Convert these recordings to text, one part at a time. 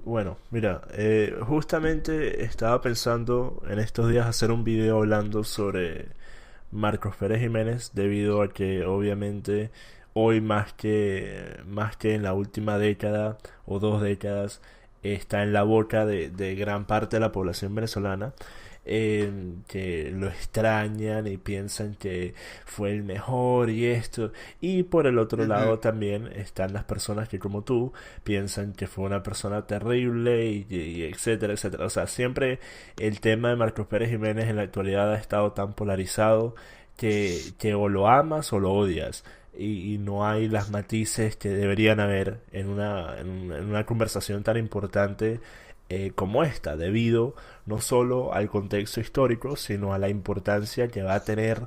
Bueno, mira, justamente estaba pensando en estos días hacer un video hablando sobre Marcos Pérez Jiménez debido a que obviamente hoy más que en la última década o 2 décadas está en la boca de gran parte de la población venezolana, que lo extrañan y piensan que fue el mejor y esto. Y por el otro Ujú. lado también están las personas que, como tú, piensan que fue una persona terrible y etcétera, etcétera. O sea, siempre el tema de Marcos Pérez Jiménez en la actualidad ha estado tan polarizado que o lo amas o lo odias. Y no hay las matices que deberían haber en una conversación tan importante como esta, debido no solo al contexto histórico, sino a la importancia que va a tener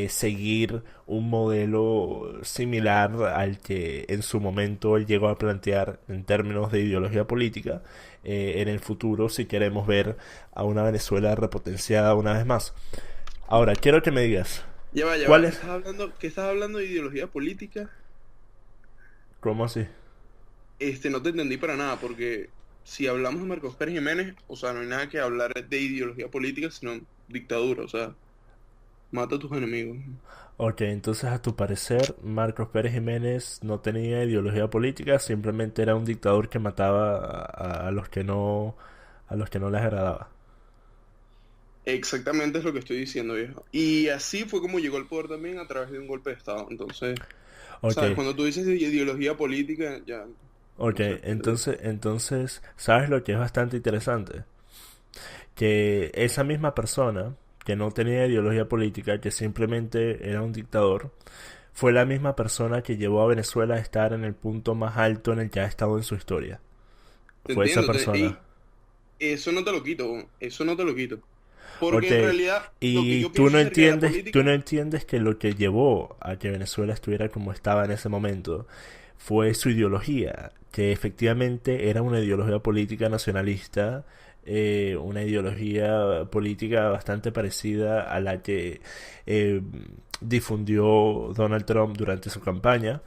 seguir un modelo similar al que en su momento él llegó a plantear en términos de ideología política en el futuro, si queremos ver a una Venezuela repotenciada una vez más. Ahora, quiero que me digas, Ya ¿cuál va, ¿qué es? estás hablando? ¿Qué estás hablando de ideología política? ¿Cómo así? No te entendí para nada, porque si hablamos de Marcos Pérez Jiménez, o sea, no hay nada que hablar de ideología política, sino dictadura, o sea, mata a tus enemigos. Ok, entonces a tu parecer, Marcos Pérez Jiménez no tenía ideología política, simplemente era un dictador que mataba a los que no les agradaba. Exactamente es lo que estoy diciendo, viejo. Y así fue como llegó al poder también a través de un golpe de Estado. Entonces, Ok, ¿sabes? Cuando tú dices de ideología política, ya, ok, no sé. entonces, ¿sabes lo que es bastante interesante? Que esa misma persona, que no tenía ideología política, que simplemente era un dictador, fue la misma persona que llevó a Venezuela a estar en el punto más alto en el que ha estado en su historia. Te Fue esa entiendo, persona. ey, eso no te lo quito, eso no te lo quito. Ok, Porque en realidad lo que y yo tú pienso no acerca de la entiendes, tú no política, entiendes que lo que llevó a que Venezuela estuviera como estaba en ese momento fue su ideología, que efectivamente era una ideología política nacionalista, una ideología política bastante parecida a la que eh, difundió Donald Trump durante su campaña.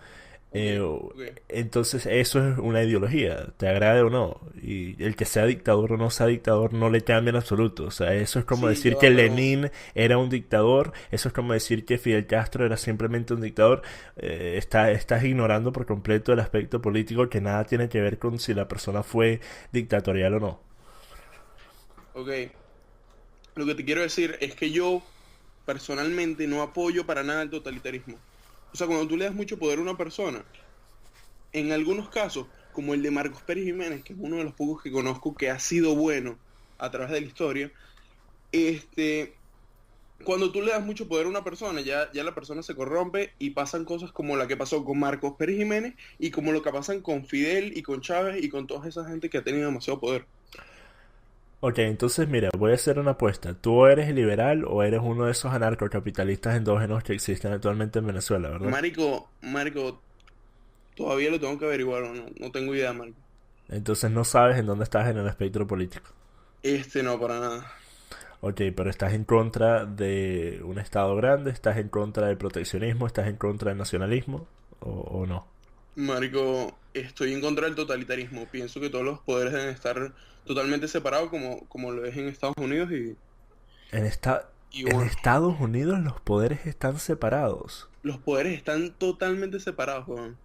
ok, Eh, ok. entonces eso es una ideología, te agrade o no. Y el que sea dictador o no sea dictador no le cambia en absoluto. O sea, eso es como Sí, ya decir va, que pero, Lenin era un dictador, eso es como decir que Fidel Castro era simplemente un dictador. Estás ignorando por completo el aspecto político que nada tiene que ver con si la persona fue dictatorial o no. ok. Lo que te quiero decir es que yo personalmente no apoyo para nada el totalitarismo. O sea, cuando tú le das mucho poder a una persona, en algunos casos, como el de Marcos Pérez Jiménez, que es uno de los pocos que conozco que ha sido bueno a través de la historia, este, cuando tú le das mucho poder a una persona, ya la persona se corrompe y pasan cosas como la que pasó con Marcos Pérez Jiménez y como lo que pasan con Fidel y con Chávez y con toda esa gente que ha tenido demasiado poder. Ok, entonces mira, voy a hacer una apuesta. ¿Tú eres liberal o eres uno de esos anarcocapitalistas endógenos que existen actualmente en Venezuela, verdad? Marico, todavía lo tengo que averiguar, no tengo idea, Marco. Entonces no sabes en dónde estás en el espectro político. No, para nada. Ok, pero estás en contra de un Estado grande, estás en contra del proteccionismo, estás en contra del nacionalismo o no. Marico, estoy en contra del totalitarismo. Pienso que todos los poderes deben estar totalmente separados como lo es en Estados Unidos En, esta, y en bueno, Estados Unidos los poderes están separados. los poderes están totalmente separados, weón.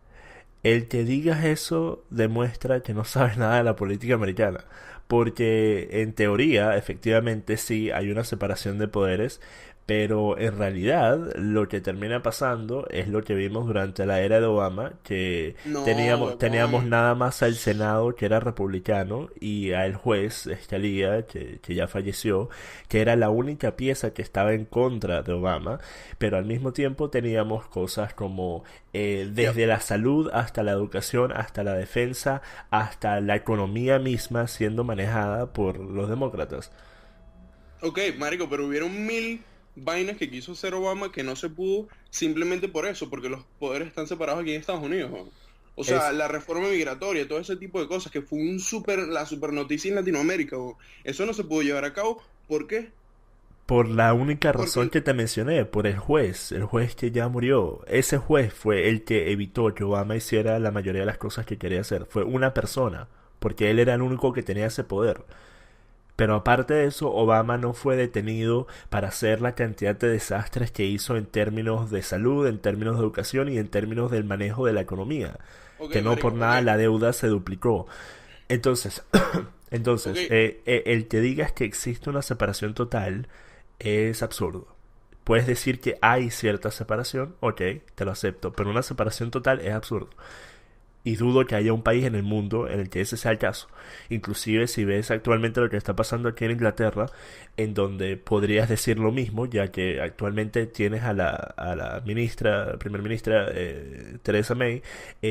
El que digas eso demuestra que no sabes nada de la política americana. Porque en teoría, efectivamente, sí hay una separación de poderes, pero en realidad lo que termina pasando es lo que vimos durante la era de Obama, que No, teníamos weón. nada más al Senado que era republicano y al juez Scalia, que ya falleció, que era la única pieza que estaba en contra de Obama, pero al mismo tiempo teníamos cosas como Ya, desde la salud hasta la educación, hasta la defensa, hasta la economía misma siendo manejada por los demócratas. ok, marico, pero hubieron mil vainas que quiso hacer Obama que no se pudo simplemente por eso, porque los poderes están separados aquí en Estados Unidos, weón. O sea, Es la reforma migratoria, todo ese tipo de cosas, que fue la super noticia en Latinoamérica, weón. Eso no se pudo llevar a cabo. ¿Por qué? por la única razón Porque que te mencioné, por el juez que ya murió. Ese juez fue el que evitó que Obama hiciera la mayoría de las cosas que quería hacer. Fue una persona. porque él era el único que tenía ese poder. Pero aparte de eso, Obama no fue detenido para hacer la cantidad de desastres que hizo en términos de salud, en términos de educación y en términos del manejo de la economía. Ok, Que no marico, por ok. nada la deuda se duplicó. Entonces, Ok, el que digas que existe una separación total es absurdo. Puedes decir que hay cierta separación, ok, te lo acepto, pero una separación total es absurdo. Y dudo que haya un país en el mundo en el que ese sea el caso. Inclusive si ves actualmente lo que está pasando aquí en Inglaterra, en donde podrías decir lo mismo, ya que actualmente tienes a la ministra, primer ministra Theresa May,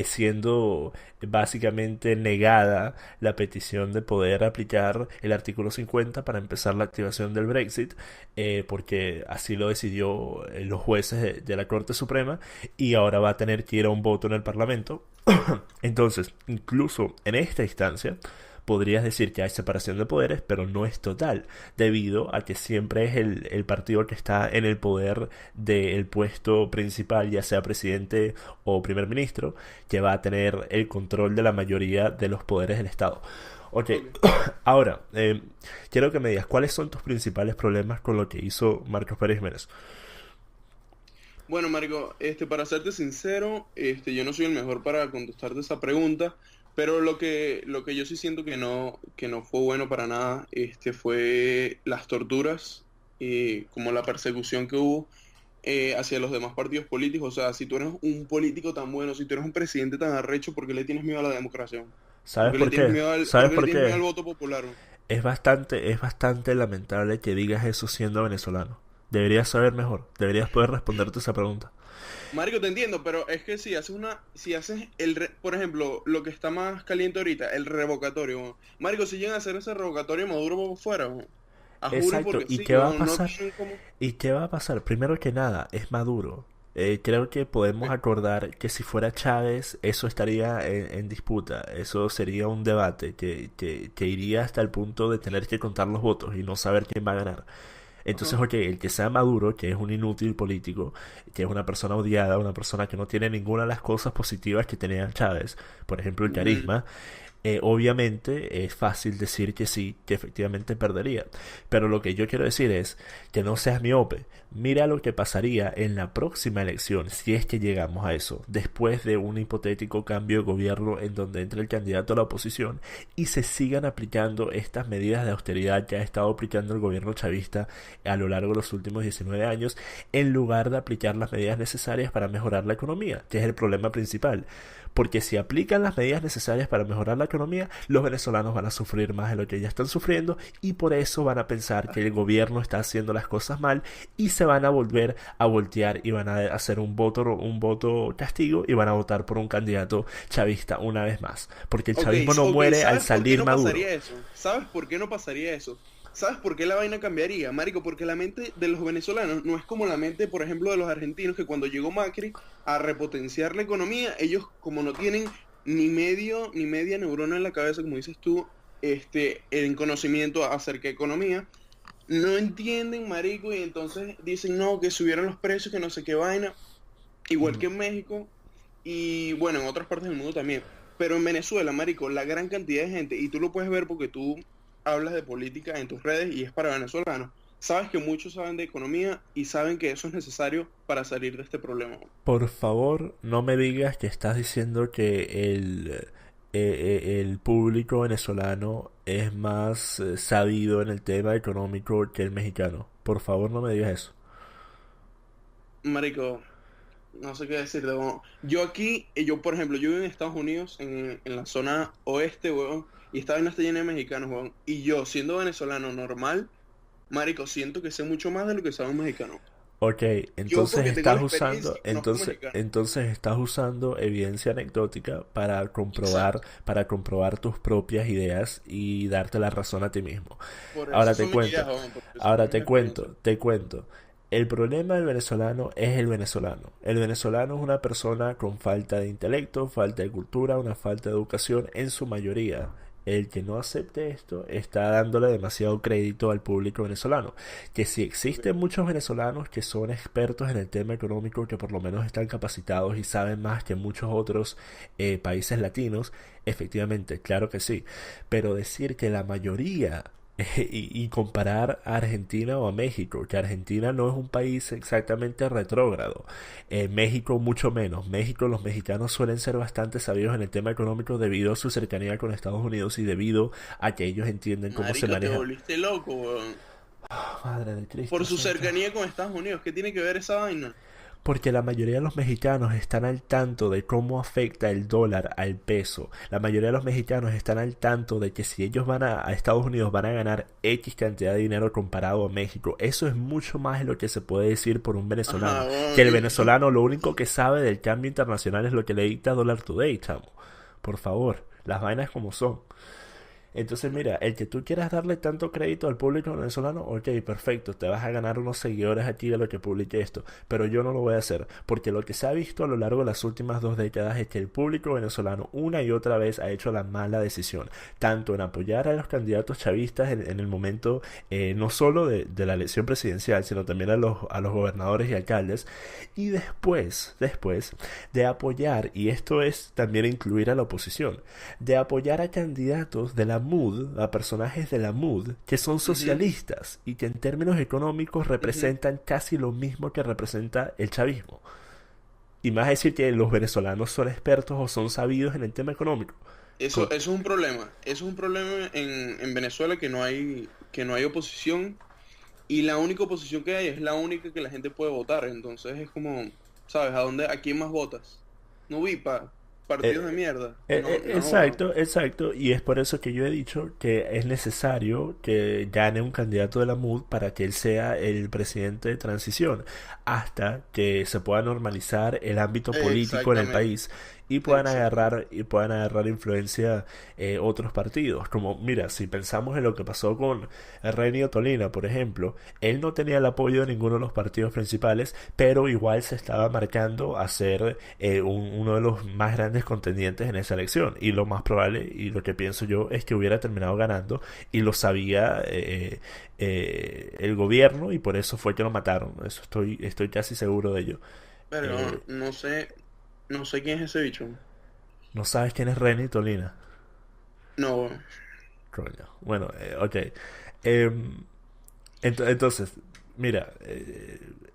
siendo básicamente negada la petición de poder aplicar el artículo 50 para empezar la activación del Brexit, porque así lo decidió los jueces de la Corte Suprema, y ahora va a tener que ir a un voto en el Parlamento. Entonces, incluso en esta instancia, podrías decir que hay separación de poderes, pero no es total, debido a que siempre es el partido que está en el poder del puesto principal, ya sea presidente o primer ministro, que va a tener el control de la mayoría de los poderes del Estado. Ok, ok. ahora, quiero que me digas cuáles son tus principales problemas con lo que hizo Marcos Pérez Jiménez. Bueno, marico, para serte sincero, yo no soy el mejor para contestarte esa pregunta, pero lo que yo sí siento que no fue bueno para nada, fue las torturas y como la persecución que hubo hacia los demás partidos políticos. O sea, si tú eres un político tan bueno, si tú eres un presidente tan arrecho, ¿por qué le tienes miedo a la democracia? ¿Sabes por qué? ¿Por ¿Sabes qué le por tienes miedo qué? al voto popular? Es bastante lamentable que digas eso siendo venezolano. Deberías saber mejor, deberías poder responderte esa pregunta. Marico, te entiendo, pero es que si haces por ejemplo, lo que está más caliente ahorita, el revocatorio, weón. Marico, si llegan a hacer ese revocatorio, Maduro por fuera, weón. A juro Exacto, porque ¿y sí, qué va a weón, no pasar? tienen como... ¿Y qué va a pasar? Primero que nada, es Maduro. Creo que podemos Ok, acordar que si fuera Chávez, eso estaría en disputa. Eso sería un debate que iría hasta el punto de tener que contar los votos y no saber quién va a ganar. Entonces, ajá. ok, el que sea Maduro, que es un inútil político, que es una persona odiada, una persona que no tiene ninguna de las cosas positivas que tenía Chávez, por ejemplo el Ujú. carisma, obviamente es fácil decir que sí, que efectivamente perdería. Pero lo que yo quiero decir es que no seas miope. Mira lo que pasaría en la próxima elección, si es que llegamos a eso, después de un hipotético cambio de gobierno en donde entre el candidato a la oposición y se sigan aplicando estas medidas de austeridad que ha estado aplicando el gobierno chavista a lo largo de los últimos 19 años, en lugar de aplicar las medidas necesarias para mejorar la economía, que es el problema principal. Porque si aplican las medidas necesarias para mejorar la economía, los venezolanos van a sufrir más de lo que ya están sufriendo, y por eso van a pensar que el gobierno está haciendo las cosas mal y se van a volver a voltear y van a hacer un voto castigo y van a votar por un candidato chavista una vez más. Porque el Ok, chavismo no ok, muere al ¿sabes por qué salir no Maduro. pasaría eso? ¿Sabes por qué no pasaría eso? ¿Sabes por qué la vaina cambiaría, marico? Porque la mente de los venezolanos no es como la mente, por ejemplo, de los argentinos, que cuando llegó Macri a repotenciar la economía, ellos como no tienen ni media neurona en la cabeza, como dices tú, en conocimiento acerca de economía, no entienden, marico, y entonces dicen, no, que subieron los precios, que no sé qué vaina, igual que en México, y bueno, en otras partes del mundo también. Pero en Venezuela, marico, la gran cantidad de gente, y tú lo puedes ver porque tú hablas de política en tus redes y es para venezolanos, sabes que muchos saben de economía y saben que eso es necesario para salir de este problema. Por favor, no me digas que estás diciendo que el público venezolano es más sabido en el tema económico que el mexicano. Por favor, no me digas eso. Marico, no sé qué decirte. Bueno, yo aquí, yo por ejemplo, yo vivo en Estados Unidos, en la zona oeste, weón, y esta vaina está llena de mexicanos, weón. Y yo, siendo venezolano normal, marico, siento que sé mucho más de lo que sabe un mexicano. Ok, Yo entonces porque tengo la estás experiencia usando, y conozco mexicanos. entonces estás usando evidencia anecdótica Exacto. para comprobar tus propias ideas y darte la razón a ti mismo. Por Ahora eso te son mis cuento, ideas, weón, por eso son mis experiencias. te cuento. El problema del venezolano es el venezolano. El venezolano es una persona con falta de intelecto, falta de cultura, una falta de educación en su mayoría. el que no acepte esto está dándole demasiado crédito al público venezolano. Que si existen muchos venezolanos que son expertos en el tema económico, que por lo menos están capacitados y saben más que muchos otros países latinos, efectivamente, claro que sí. Pero decir que la mayoría y comparar a Argentina o a México, que Argentina no es un país exactamente retrógrado, México mucho menos. México, los mexicanos suelen ser bastante sabios en el tema económico debido a su cercanía con Estados Unidos y debido a que ellos entienden cómo se Marico, te maneja. volviste loco, weón. Oh, Madre de Cristo Por su Santo. cercanía con Estados Unidos. ¿Qué tiene que ver esa vaina? Porque la mayoría de los mexicanos están al tanto de cómo afecta el dólar al peso. La mayoría de los mexicanos están al tanto de que si ellos van a Estados Unidos van a ganar X cantidad de dinero comparado a México. Eso es mucho más de lo que se puede decir por un Ajá, venezolano. Que el weón. venezolano lo único que sabe del cambio internacional es lo que le dicta Dollar Today, chamo. Por favor, las vainas como son. Entonces, mira, el que tú quieras darle tanto crédito al público venezolano, ok, perfecto, te vas a ganar unos seguidores aquí de lo que publique esto, pero yo no lo voy a hacer, porque lo que se ha visto a lo largo de las últimas 2 décadas es que el público venezolano una y otra vez ha hecho la mala decisión, tanto en apoyar a los candidatos chavistas en el momento no solo de la elección presidencial, sino también a los gobernadores y alcaldes, y después de apoyar, y esto es también incluir a la oposición, de apoyar a candidatos de la MUD, a personajes de la MUD, que son Ujú, socialistas y que en términos económicos ujú. representan casi lo mismo que representa el chavismo. Y más decir que los venezolanos son expertos o son sabidos en el tema económico. Eso es un problema. Eso es un problema en Venezuela que no hay oposición. Y la única oposición que hay es la única que la gente puede votar. Entonces es como, ¿sabes? ¿A quién más votas? No vi partidos de Eh, mierda. No, no. Exacto, exacto, y es por eso que yo he dicho que es necesario que gane un candidato de la MUD para que él sea el presidente de transición, hasta que se pueda normalizar el ámbito político en el Exactamente. país Exactamente. y puedan agarrar influencia otros partidos. Como, mira, si pensamos en lo que pasó con Renio Tolina, por ejemplo, él no tenía el apoyo de ninguno de los partidos principales, pero igual se estaba marcando a ser uno de los más grandes contendientes en esa elección. Y lo más probable, y lo que pienso yo, es que hubiera terminado ganando, y lo sabía el gobierno, y por eso fue que lo mataron. Eso estoy casi seguro de ello. Pero Eh, no sé quién es ese bicho. ¿No sabes quién es Renny Tolina? No, Coño. Bueno, ok. Em, entonces, mira,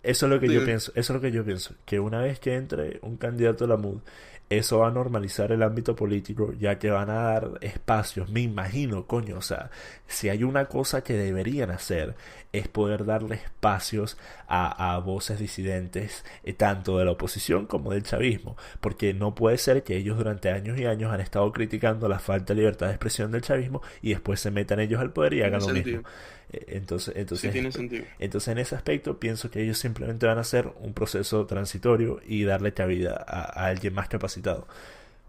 eso es lo que yo dime. pienso, eso es lo que yo pienso, que una vez que entre un candidato a la MUD, eso va a normalizar el ámbito político, ya que van a dar espacios, me imagino, coño, o sea, si hay una cosa que deberían hacer es poder darle espacios a voces disidentes, tanto de la oposición como del chavismo, porque no puede ser que ellos durante años y años han estado criticando la falta de libertad de expresión del chavismo y después se metan ellos al poder y Tiene hagan lo mismo. sentido. Entonces, Sí, tiene sentido. entonces en ese aspecto pienso que ellos simplemente van a hacer un proceso transitorio y darle cabida a alguien más capacitado.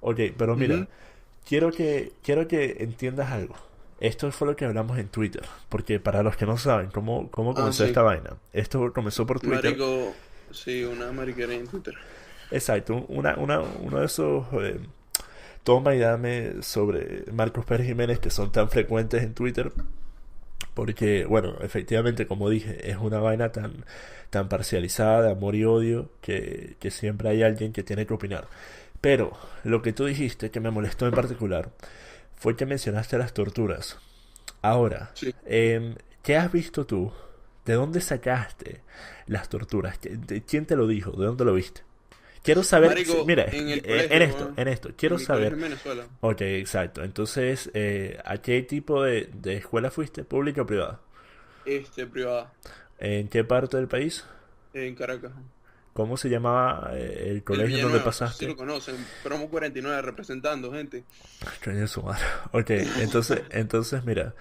Ok, pero mira, Ujú. quiero que entiendas algo. Esto fue lo que hablamos en Twitter, porque para los que no saben cómo Ah, comenzó sí. esta vaina, esto comenzó por Twitter. Marico, sí, una mariquera en Twitter. Exacto, uno de esos toma y dame sobre Marcos Pérez Jiménez que son tan frecuentes en Twitter, porque, bueno, efectivamente, como dije, es una vaina tan parcializada de amor y odio que siempre hay alguien que tiene que opinar. Pero lo que tú dijiste, que me molestó en particular, fue que mencionaste las torturas. Ahora, Sí. ¿qué has visto tú? ¿De dónde sacaste las torturas? ¿Quién te lo dijo? ¿De dónde lo viste? Quiero saber, Marico, mira, en el colegio, weón. en esto, quiero En mi colegio saber. en Venezuela. Ok, exacto. Entonces, ¿a qué tipo de escuela fuiste? ¿Pública o privada? Privada. ¿En qué parte del país? En Caracas. ¿Cómo se llamaba el El colegio en donde Villanueva, no sé si pasaste? lo conocen. Promo 49 representando, gente. Coño de su madre. Ok, entonces mira,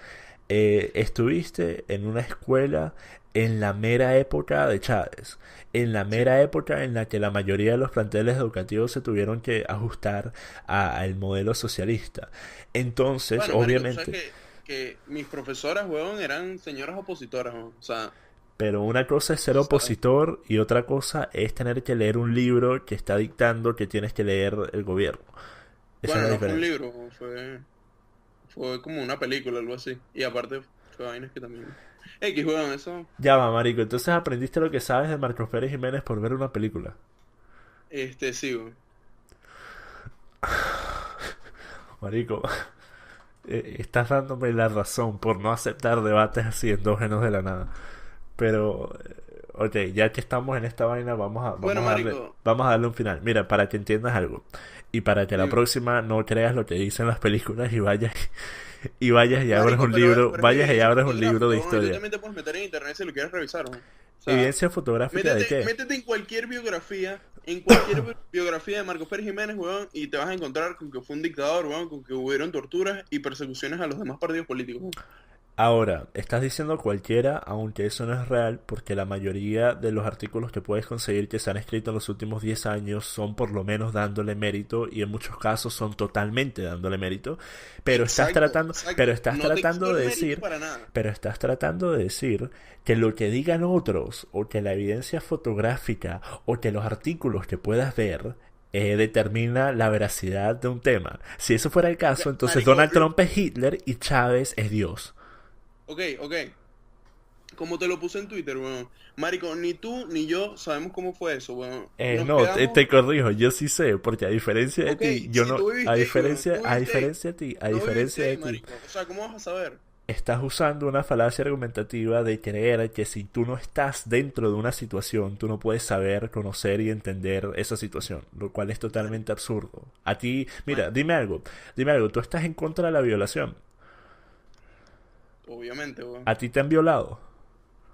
estuviste en una escuela en la mera época de Chávez, en la Sí. mera época en la que la mayoría de los planteles educativos se tuvieron que ajustar al modelo socialista. Entonces, Bueno, marico, tú sabes obviamente, que mis profesoras, weón, eran señoras opositoras, weón. O sea, pero una cosa es ser tú sabes. opositor y otra cosa es tener que leer un libro que está dictando que tienes que leer el gobierno. Esa es Bueno, la no fue un diferencia. libro, Fue como una película, algo así. Y aparte, fue vainas que también. X, weón, eso. Ya va, marico. Entonces aprendiste lo que sabes de Marcos Pérez Jiménez por ver una película. Sí, weón. Marico, estás dándome la razón por no aceptar debates así endógenos de la nada. Pero, ok, ya que estamos en esta vaina, Bueno, marico, vamos a darle un final. Mira, para que entiendas algo. Y para que la dime. próxima no creas lo que dicen las películas y vayas y vayas y abres Marico, un libro, pero es vayas y evidencia abres un libro fotográfica, de weón. Y tú historia. también te puedes meter en internet si lo quieres revisar, weón. O sea, ¿Evidencia fotográfica de qué? métete en cualquier biografía de Marcos Pérez Jiménez, weón, y te vas a encontrar con que fue un dictador, weón, con que hubieron torturas y persecuciones a los demás partidos políticos, weón. Ahora, estás diciendo cualquiera, aunque eso no es real, porque la mayoría de los artículos que puedes conseguir que se han escrito en los últimos 10 años son por lo menos dándole mérito y en muchos casos son totalmente dándole mérito, Exacto, exacto. pero estás No te quito tratando el de mérito decir, para nada. pero estás tratando de decir que lo que digan otros o que la evidencia fotográfica o que los artículos que puedas ver determina la veracidad de un tema. Si eso fuera el caso, entonces Marico, Donald Trump es Hitler y Chávez es Dios. ok. Como te lo puse en Twitter, weón. Marico, ni tú ni yo sabemos cómo fue eso, weón. Nos No, quedamos. te corrijo, yo sí sé, porque a diferencia de Ok, ti, yo si no, tú viviste ahí, weón. Tú a viviste ahí. diferencia de ti, a No diferencia viviste de ahí, ti, marico. O sea, ¿cómo vas a saber? estás usando una falacia argumentativa de creer que si tú no estás dentro de una situación, tú no puedes saber, conocer y entender esa situación, lo cual es totalmente absurdo. A ti, mira, Marico, dime algo, tú estás en contra de la violación, obviamente, weón. a ti te han violado.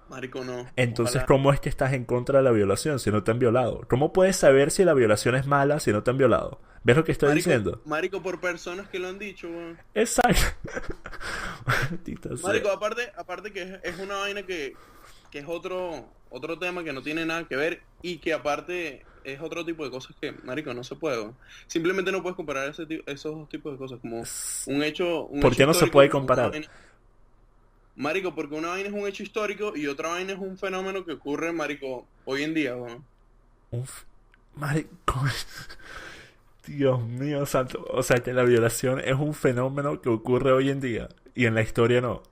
Marico, no. Entonces, Ojalá. ¿cómo es que estás en contra de la violación si no te han violado? ¿Cómo puedes saber si la violación es mala si no te han violado? ¿Ves lo que estoy diciendo? Marico, por personas que lo han dicho, weón. Exacto. Maldita sea. Marico, aparte que es una vaina que es otro tema que no tiene nada que ver y que aparte es otro tipo de cosas que, marico, no se puede, weón. Simplemente no puedes comparar esos dos tipos de cosas como un ¿Por hecho qué no se histórico puede con una comparar? vaina. Marico, porque una vaina es un hecho histórico y otra vaina es un fenómeno que ocurre, marico, hoy en día, weón. Un marico. Dios mío santo. O sea que la violación es un fenómeno que ocurre hoy en día y en la historia no.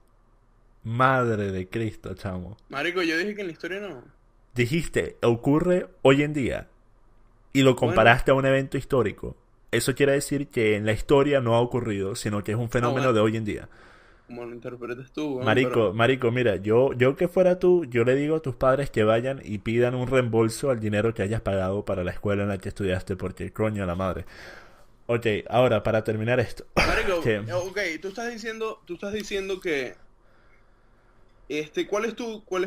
Madre de Cristo, chamo. Marico, yo dije que en la historia no. Dijiste, ocurre hoy en día y lo Bueno, comparaste a un evento histórico. Eso quiere decir que en la historia no ha ocurrido, sino que es un fenómeno de bueno, hoy en día. como lo interpretes tú, weón, Marico, pero marico, mira, yo que fuera tú, yo le digo a tus padres que vayan y pidan un reembolso al dinero que hayas pagado para la escuela en la que estudiaste, porque coño la madre. Ok, ahora para terminar esto, Marico, que ok, tú estás diciendo que ¿cuál es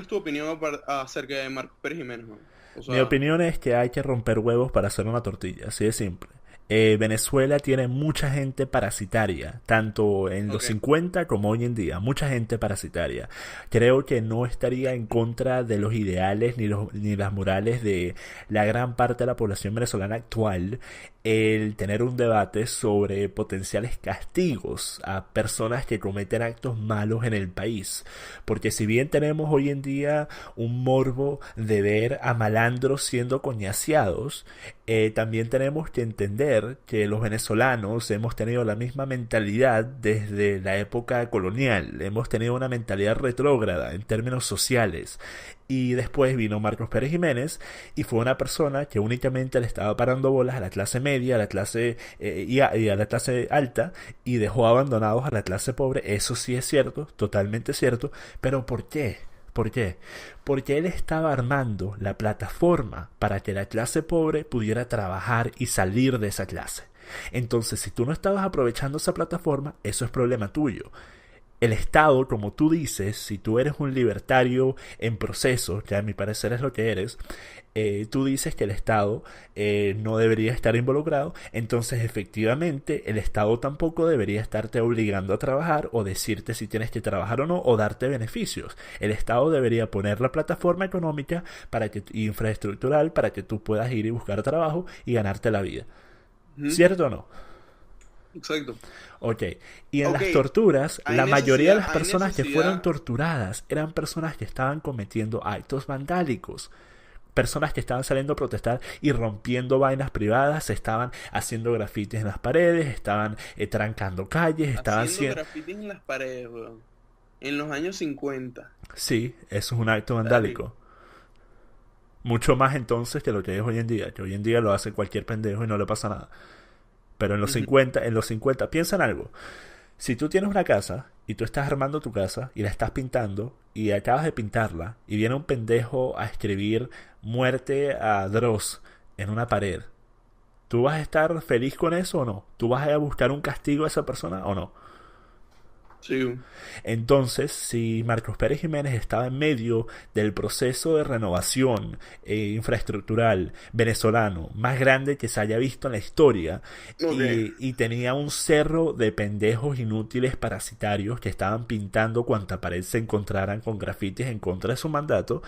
tu opinión acerca de Marcos Pérez Jiménez, man? O mi sea, opinión es que hay que romper huevos para hacer una tortilla, así de simple. Venezuela tiene mucha gente parasitaria, tanto en los ok, 50 como hoy en día, mucha gente parasitaria. Creo que no estaría en contra de los ideales ni las morales de la gran parte de la población venezolana actual el tener un debate sobre potenciales castigos a personas que cometen actos malos en el país. Porque si bien tenemos hoy en día un morbo de ver a malandros siendo coñaseados, también tenemos que entender que los venezolanos hemos tenido la misma mentalidad desde la época colonial. Hemos tenido una mentalidad retrógrada en términos sociales. Y después vino Marcos Pérez Jiménez y fue una persona que únicamente le estaba parando bolas a la clase media, a la clase y a la clase alta y dejó abandonados a la clase pobre. Eso sí es cierto, totalmente cierto. Pero ¿por qué? ¿Por qué? Porque él estaba armando la plataforma para que la clase pobre pudiera trabajar y salir de esa clase. Entonces, si tú no estabas aprovechando esa plataforma, eso es problema tuyo. El Estado, como tú dices, si tú eres un libertario en proceso, que a mi parecer es lo que eres, tú dices que el Estado no debería estar involucrado, entonces efectivamente el Estado tampoco debería estarte obligando a trabajar o decirte si tienes que trabajar o no o darte beneficios. El Estado debería poner la plataforma económica para que, infraestructural para que tú puedas ir y buscar trabajo y ganarte la vida. ujú, ¿Cierto o no? exacto. Ok, y en Ok, las torturas, la mayoría de las hay personas que fueron necesidad, torturadas eran personas que estaban cometiendo actos vandálicos. personas que estaban saliendo a protestar y rompiendo vainas privadas, estaban haciendo grafitis en las paredes, estaban trancando calles, estaban Haciendo haciendo... grafitis en las paredes, weón. En los años 50. Sí, eso es un acto Dale. vandálico. Mucho más entonces que lo que es hoy en día, que hoy en día lo hace cualquier pendejo y no le pasa nada. Pero Ujú. en los 50 piensa en algo. Si tú tienes una casa y tú estás armando tu casa y la estás pintando y acabas de pintarla y viene un pendejo a escribir muerte a Dross en una pared, ¿tú vas a estar feliz con eso o no? ¿Tú vas a buscar un castigo a esa persona o no? Sí, weón. Entonces, si Marcos Pérez Jiménez estaba en medio del proceso de renovación infraestructural venezolano más grande que se haya visto en la historia Ok. y tenía un cerro de pendejos inútiles parasitarios que estaban pintando cuanta pared se encontraran con grafitis en contra de su mandato,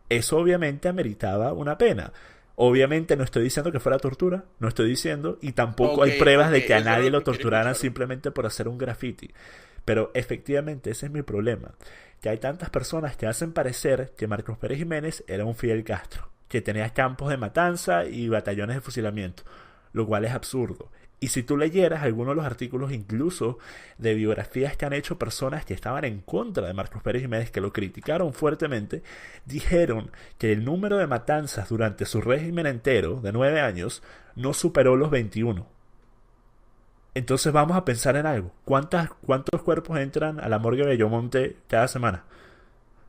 eso obviamente ameritaba una pena. Obviamente no estoy diciendo que fuera tortura, no estoy diciendo, y tampoco Ok, hay pruebas ok. de que a Eso era nadie lo lo que quería torturaran escuchar. simplemente por hacer un graffiti. Pero efectivamente ese es mi problema, que hay tantas personas que hacen parecer que Marcos Pérez Jiménez era un Fidel Castro, que tenía campos de matanza y batallones de fusilamiento, lo cual es absurdo. Y si tú leyeras algunos de los artículos incluso de biografías que han hecho personas que estaban en contra de Marcos Pérez Jiménez, que lo criticaron fuertemente, dijeron que el número de matanzas durante su régimen entero de 9 años no superó los 21. Entonces vamos a pensar en algo. ¿Cuántos cuerpos entran a la morgue de Bellomonte cada semana?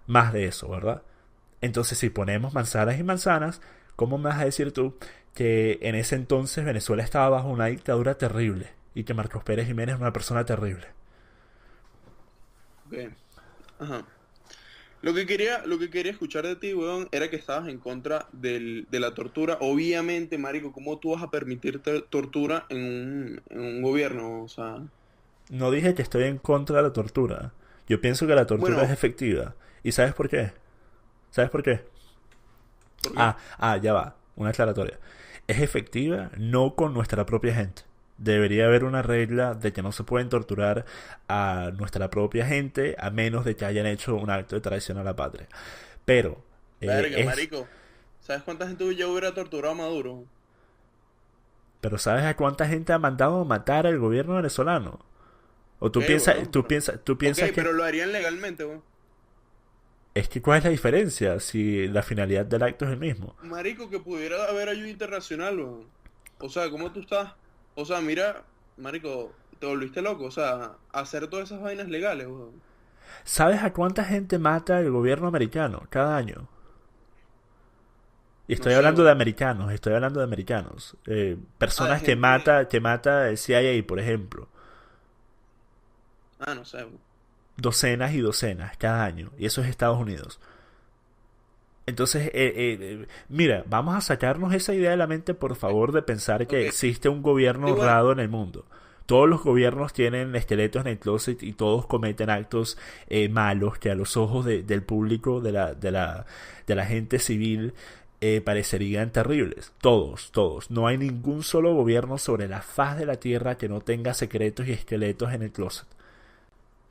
Más de eso, ¿verdad? Entonces si ponemos manzanas y manzanas, ¿cómo me vas a decir tú que en ese entonces Venezuela estaba bajo una dictadura terrible y que Marcos Pérez Jiménez es una persona terrible? Ok. Ajá. Lo que quería escuchar de ti, weón, era que estabas en contra de la tortura. Obviamente, marico, ¿cómo tú vas a permitir tortura en un gobierno? O sea, No dije que estoy en contra de la tortura. Yo pienso que la tortura es bueno, efectiva. ¿Y sabes por qué? ¿Sabes por qué? ¿por qué? Ya va. Una aclaratoria. Es efectiva no con nuestra propia gente. Debería haber una regla de que no se pueden torturar a nuestra propia gente a menos de que hayan hecho un acto de traición a la patria. Pero Verga, es... marico. ¿Sabes cuánta gente ya hubiera torturado a Maduro? Pero ¿sabes a cuánta gente ha mandado a matar al gobierno venezolano? O Ok, weón, pero... tú Ok, piensas que pero lo harían legalmente, weón. es que ¿cuál es la diferencia si la finalidad del acto es el mismo? Marico, que pudiera haber ayuda internacional, weón. O sea, ¿cómo tú estás? O sea, mira, marico, te volviste loco. O sea, hacer todas esas vainas legales, weón. ¿Sabes a cuánta gente mata el gobierno americano cada año? Y No estoy sé, hablando de weón. americanos, estoy hablando de americanos. Ah, de Personas gente... que mata el CIA, por ejemplo. Ah, no sé, weón. Docenas y docenas cada año. Y eso es Estados Unidos. Entonces, mira, vamos a sacarnos esa idea de la mente, por favor, de pensar que Ok, existe un gobierno igual, honrado en el mundo. Todos los gobiernos tienen esqueletos en el closet y todos cometen actos malos que a los ojos del público, de la gente civil, parecerían terribles. Todos, todos. No hay ningún solo gobierno sobre la faz de la tierra que no tenga secretos y esqueletos en el closet.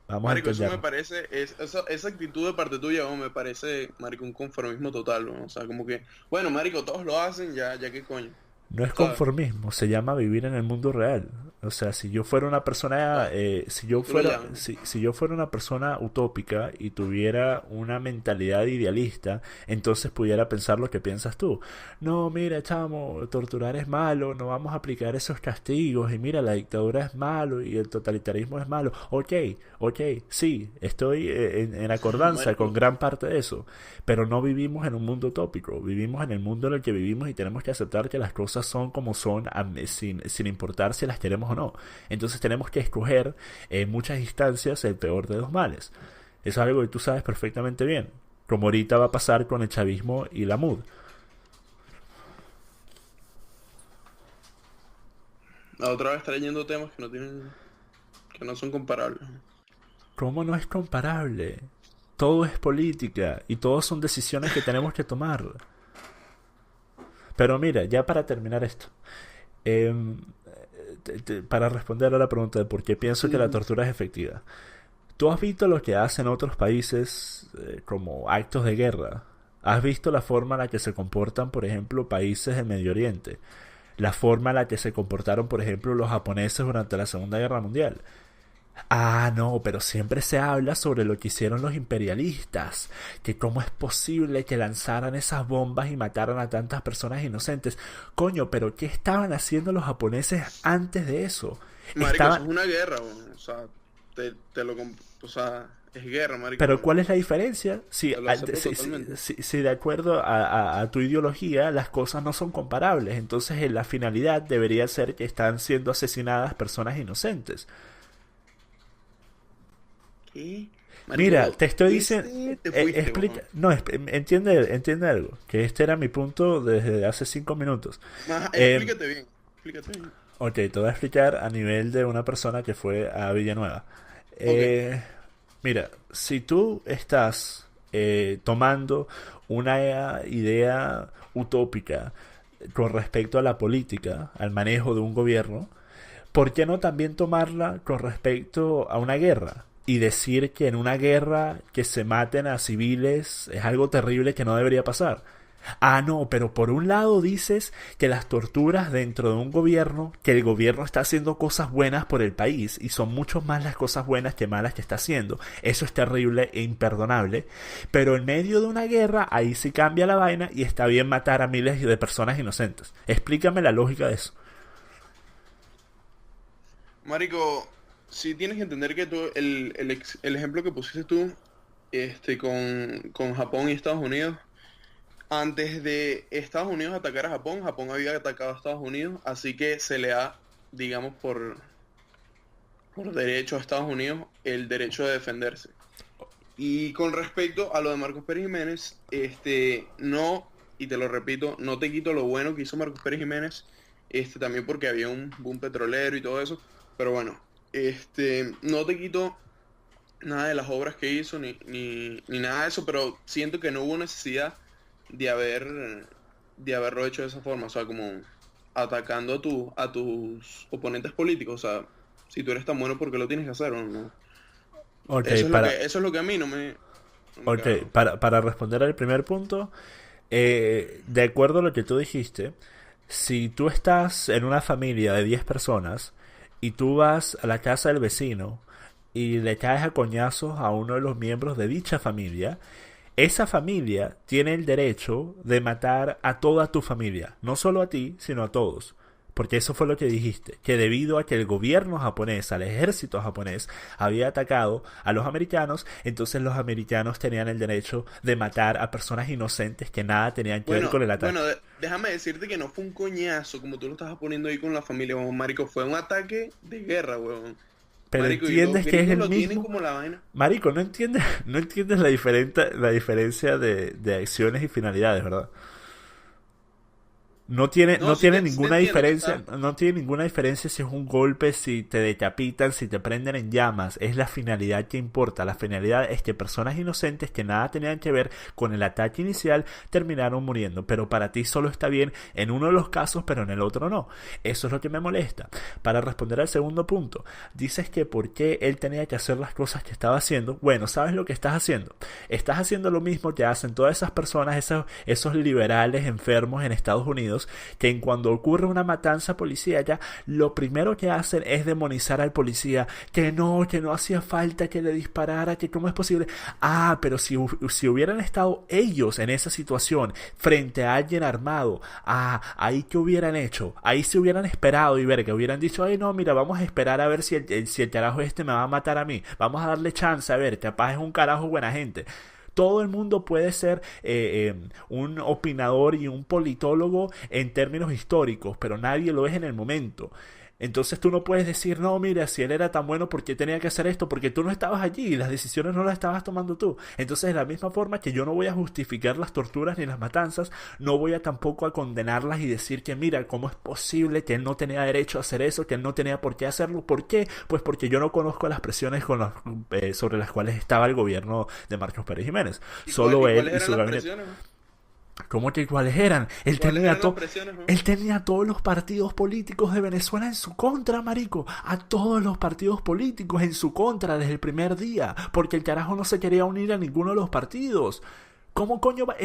Vamos a marico, eso me entenderlo. parece, esa actitud de parte tuya, weón, me parece, marico, un conformismo total, weón. O sea, como que, bueno, marico, todos lo hacen, ya qué coño, No es ¿sabes? conformismo, se llama vivir en el mundo real. O sea, si yo fuera una persona, ¿Sabes? ¿Cómo tú lo llamas? si yo fuera una persona utópica y tuviera una mentalidad idealista, entonces pudiera pensar lo que piensas tú. No, mira, chamo, torturar es malo, no vamos a aplicar esos castigos, y mira, la dictadura es malo y el totalitarismo es malo. Ok, ok, sí, estoy en acordanza con Marico, gran parte de eso, pero no vivimos en un mundo utópico, vivimos en el mundo en el que vivimos y tenemos que aceptar que las cosas son como son sin importar si las queremos o no. Entonces tenemos que escoger en muchas instancias el peor de dos males. Eso es algo que tú sabes perfectamente bien, como ahorita va a pasar con el chavismo y la MUD. la otra vez trayendo temas que no tienen, que no son comparables. ¿Cómo no es comparable? Todo es política y todo son decisiones que tenemos que tomar. Pero mira, ya para terminar esto, eh, para responder a la pregunta de por qué pienso que la Ujú. tortura es efectiva. ¿Tú has visto lo que hacen otros países como actos de guerra? ¿Has visto la forma en la que se comportan, por ejemplo, países del Medio Oriente? La forma en la que se comportaron, por ejemplo, los japoneses durante la Segunda Guerra Mundial. Ah, no, pero siempre se habla sobre lo que hicieron los imperialistas, que cómo es posible que lanzaran esas bombas y mataran a tantas personas inocentes. Coño, pero ¿qué estaban haciendo los japoneses antes de eso? Marico, eso Estaban... es una guerra, weón. O sea, o sea, es guerra, marico. Pero ¿cuál es la diferencia? Si, Te lo acepto totalmente. si de acuerdo a tu ideología las cosas no son comparables, entonces la finalidad debería ser que están siendo asesinadas personas inocentes. ¿Qué? Mira, Marico, te estoy diciendo, te fuiste, explica, weón. no, entiende algo, que este era mi punto desde hace 5 minutos. Ajá, Eh, explícate bien, explícate bien. ok, te voy a explicar a nivel de una persona que fue a Villanueva. Ok, Eh, mira, si tú estás tomando una idea utópica con respecto a la política, al manejo de un gobierno, ¿por qué no también tomarla con respecto a una guerra? Y decir que en una guerra que se maten a civiles es algo terrible que no debería pasar. Ah, no, pero por un lado dices que las torturas dentro de un gobierno, que el gobierno está haciendo cosas buenas por el país y son mucho más las cosas buenas que malas que está haciendo. Eso es terrible e imperdonable. Pero en medio de una guerra, ahí sí cambia la vaina y está bien matar a miles de personas inocentes. Explícame la lógica de eso. marico, sí tienes que entender que tú, el ejemplo que pusiste tú, con Japón y Estados Unidos, antes de Estados Unidos atacar a Japón, Japón había atacado a Estados Unidos, así que se le da, digamos, por derecho a Estados Unidos el derecho de defenderse. Y con respecto a lo de Marcos Pérez Jiménez, no, y te lo repito, no te quito lo bueno que hizo Marcos Pérez Jiménez, también porque había un boom petrolero y todo eso, pero bueno, no te quito nada de las obras que hizo, ni nada de eso, pero siento que no hubo necesidad de de haberlo hecho de esa forma, o sea, como atacando a tus oponentes políticos, o sea, si tú eres tan bueno, ¿por qué lo tienes que hacer? ¿No? Ok, Eso es lo que a mí no me cabe. para responder al primer punto, de acuerdo a lo que tú dijiste, si tú estás en una familia de 10 personas y tú vas a la casa del vecino y le caes a coñazos a uno de los miembros de dicha familia, esa familia tiene el derecho de matar a toda tu familia, no solo a ti, sino a todos. Porque eso fue lo que dijiste, que debido a que el gobierno japonés, al ejército japonés, había atacado a los americanos, entonces los americanos tenían el derecho de matar a personas inocentes que nada tenían que ver con el ataque. Déjame decirte que no fue un coñazo, como tú lo estabas poniendo ahí con la familia, weón, marico, fue un ataque de guerra, weón. Pero Marico, y los entiendes que es gringos el lo tienen mismo. como la vaina. Marico, no entiendes, no entiendes la diferencia de acciones y finalidades, ¿verdad? No, sí te Ninguna entiendo, diferencia, no tiene ninguna diferencia si es un golpe, si te decapitan, si te prenden en llamas. Es la finalidad que importa. La finalidad es que personas inocentes que nada tenían que ver con el ataque inicial terminaron muriendo. Pero para ti solo está bien en uno de los casos, pero en el otro no. Eso es lo que me molesta. Para responder al segundo punto, dices que por qué él tenía que hacer las cosas que estaba haciendo. Bueno, ¿sabes lo que estás haciendo? Estás haciendo lo mismo que hacen todas esas personas, esos liberales enfermos en Estados Unidos, que en cuando ocurre una matanza policíaca, lo primero que hacen es demonizar al policía, que no hacía falta que le disparara, que cómo es posible. Ah, pero si hubieran estado ellos en esa situación, frente a alguien armado, ahí que hubieran hecho, ahí se hubieran esperado y ver que hubieran dicho, ay no, mira, vamos a esperar a ver si el carajo me va a matar a mí, vamos a darle chance, a ver, capaz es un carajo buena gente. Todo el mundo puede ser un opinador y un politólogo en términos históricos, pero nadie lo es en el momento. Entonces tú no puedes decir, no, mira, si él era tan bueno, ¿por qué tenía que hacer esto? Porque tú no estabas allí y las decisiones no las estabas tomando tú. Entonces, de la misma forma que yo no voy a justificar las torturas ni las matanzas, no voy a tampoco a condenarlas y decir que, mira, ¿cómo es posible que él no tenía derecho a hacer eso, que él no tenía por qué hacerlo? ¿Por qué? Pues porque yo no conozco las presiones sobre las cuales estaba el gobierno de Marcos Pérez Jiménez. Solo Y él cuáles y eran su las gabinete. presiones, ¿no? ¿Cómo que cuáles eran? ¿Cuáles eran las presiones, no? Él tenía a todos los partidos políticos de Venezuela en su contra, marico. A todos los partidos políticos en su contra desde el primer día. Porque el carajo no se quería unir a ninguno de los partidos. ¿Cómo coño va?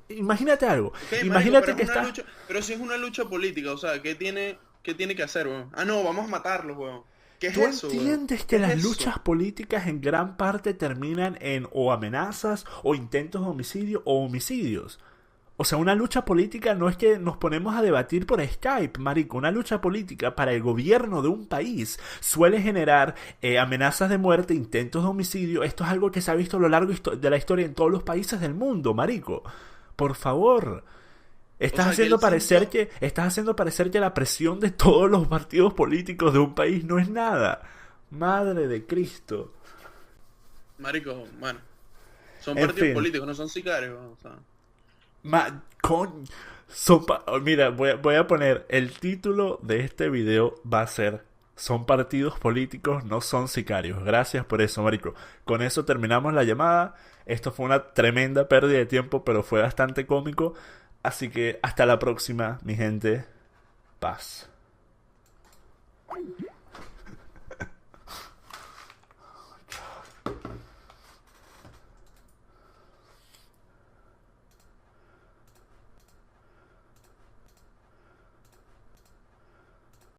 Imagínate algo. Ok, marico, Imagínate pero que es una estás... lucha, pero si es una lucha política, o sea, qué tiene que hacer, weón? Ah, no, vamos a matarlos, weón. ¿Qué es ¿Tú eso, weón? entiendes ¿Qué que es las eso? luchas políticas en gran parte terminan en o amenazas, o intentos de homicidio, o homicidios? O sea, una lucha política no es que nos ponemos a debatir por Skype, marico. Una lucha política para el gobierno de un país suele generar amenazas de muerte, intentos de homicidio. Esto es algo que se ha visto a lo largo de la historia en todos los países del mundo, marico. Por favor. O sea, que el simple... Estás haciendo parecer que la presión de todos los partidos políticos de un país no es nada. Madre de Cristo. Marico, bueno, son En partidos fin. políticos, no son sicarios, weón, o sea. Mira, voy a poner el título de este video va a ser son partidos políticos, no son sicarios. Gracias por eso, marico. Con eso terminamos la llamada. Esto fue una tremenda pérdida de tiempo, pero fue bastante cómico. Así que hasta la próxima, mi gente. Paz.